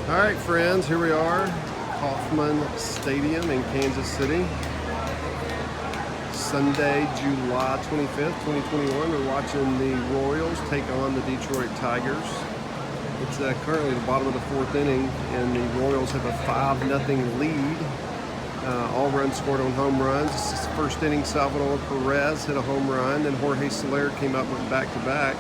All right, friends, here we are, Kauffman Stadium in Kansas City. Sunday, July 25th, 2021. We're watching the Royals take on the Detroit Tigers. It's currently the bottom of the fourth inning, and the Royals have a 5-0 lead. All runs scored on home runs. This is the first inning. Salvador Perez hit a home run, and Jorge Soler came up with back-to-back.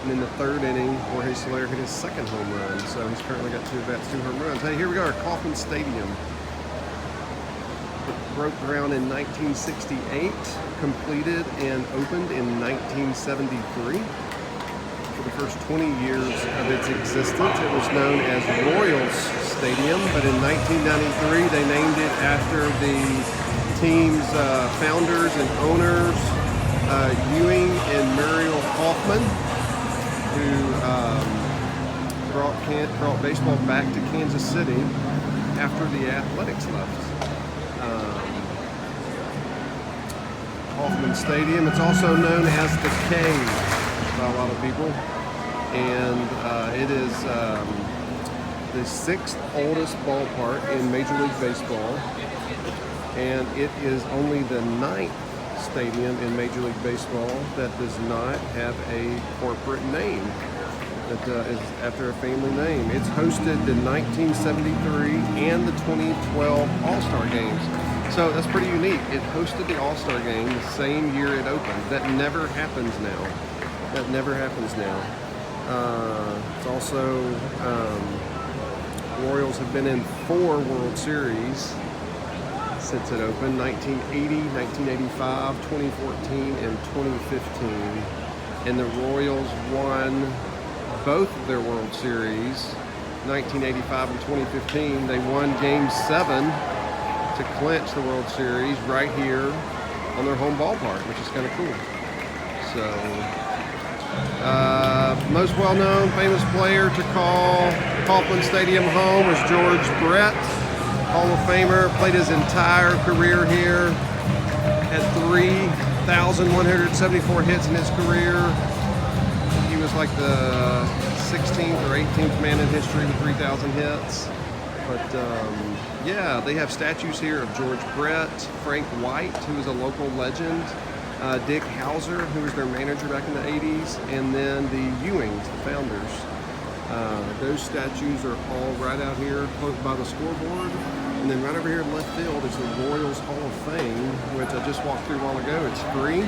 And in the third inning, Jorge Soler hit his second home run. So he's currently got 2 at-bats, 2 home runs. Hey, here we are, Kauffman Stadium. It broke ground in 1968, completed and opened in 1973. For the first 20 years of its existence, it was known as Royals Stadium, but in 1993, they named it after the team's founders and owners, Ewing and Muriel Kauffman, who brought baseball back to Kansas City after the Athletics left. Kauffman Stadium, it's also known as the Cave by a lot of people, and it is the 6th oldest ballpark in Major League Baseball, and it is only the 9th stadium in Major League Baseball that does not have a corporate name, that is after a family name. It's hosted the 1973 and the 2012 All-Star games. So that's pretty unique. It hosted the All-Star game the same year it opened. That never happens now. That never happens now. It's also, Royals have been in 4 World Series since it opened: 1980, 1985, 2014, and 2015. And the Royals won both of their World Series, 1985 and 2015. They won Game 7 to clinch the World Series right here on their home ballpark, which is kind of cool. So, most well-known, famous player to call Kauffman Stadium home was George Brett, Hall of Famer, played his entire career here, had 3,174 hits in his career. He was like the 16th or 18th man in history with 3,000 hits. But yeah, they have statues here of George Brett, Frank White, who is a local legend, Dick Hauser, who was their manager back in the 80s, and then the Ewings, the founders. Those statues are all right out here close by the scoreboard. And then right over here in left field is the Royals Hall of Fame, which I just walked through a while ago. It's free,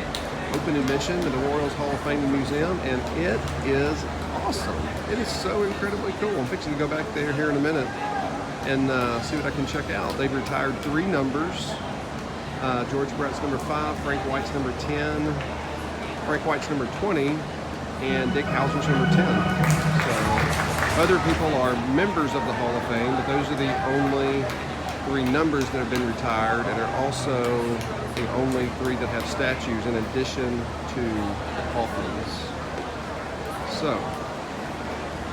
open admission to the Royals Hall of Fame Museum, and it is awesome. It is so incredibly cool. I'm fixing to go back there here in a minute and see what I can check out. They've retired 3 numbers. George Brett's number 5, Frank White's number 10, Frank White's number 20, and Dick Hauser's number 10. So other people are members of the Hall of Fame, but those are the only 3 numbers that have been retired, and are also the only 3 that have statues in addition to the Kauffmans. So,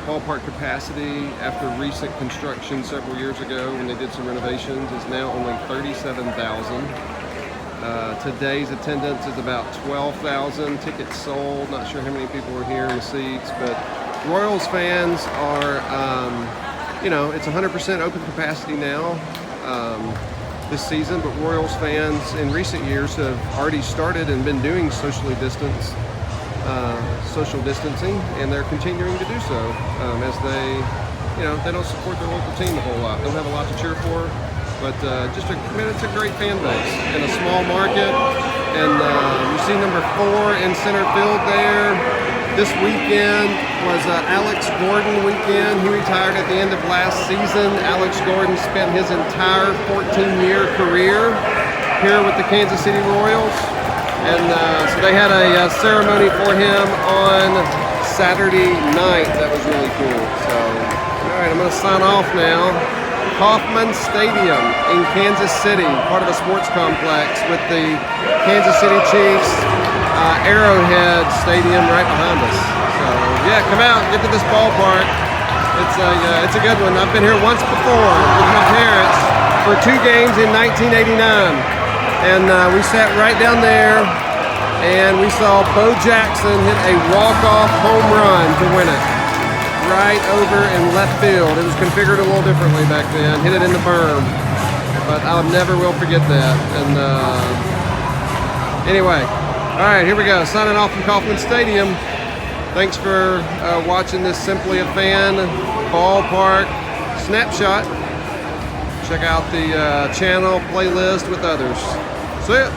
ballpark capacity after recent construction several years ago when they did some renovations is now only 37,000. Today's attendance is about 12,000 tickets sold. Not sure how many people are here in the seats, but Royals fans are, you know, it's 100% open capacity now this season, but Royals fans in recent years have already started and been doing social distancing, and they're continuing to do so as they, you know, they don't support their local team a whole lot. They don't have a lot to cheer for, but just it's a great fan base in a small market. And you see number 4 in center field there. This weekend was Alex Gordon weekend. He retired at the end of last season. Alex Gordon spent his entire 14-year career here with the Kansas City Royals. And so they had a ceremony for him on Saturday night. That was really cool. So, all right, I'm going to sign off now. Kauffman Stadium in Kansas City, part of a sports complex with the Kansas City Chiefs Arrowhead Stadium right behind us. So, yeah, come out, get to this ballpark. It's a good one. I've been here once before with my parents for 2 games in 1989. And we sat right down there, and we saw Bo Jackson hit a walk-off home run to win it. right over in left field. It was configured a little differently back then. Hit it in the berm, but I never will forget that. And anyway, all right, here we go. Signing off from Kauffman Stadium. Thanks for watching this Simply a Fan ballpark snapshot. Check out the channel playlist with others. See ya.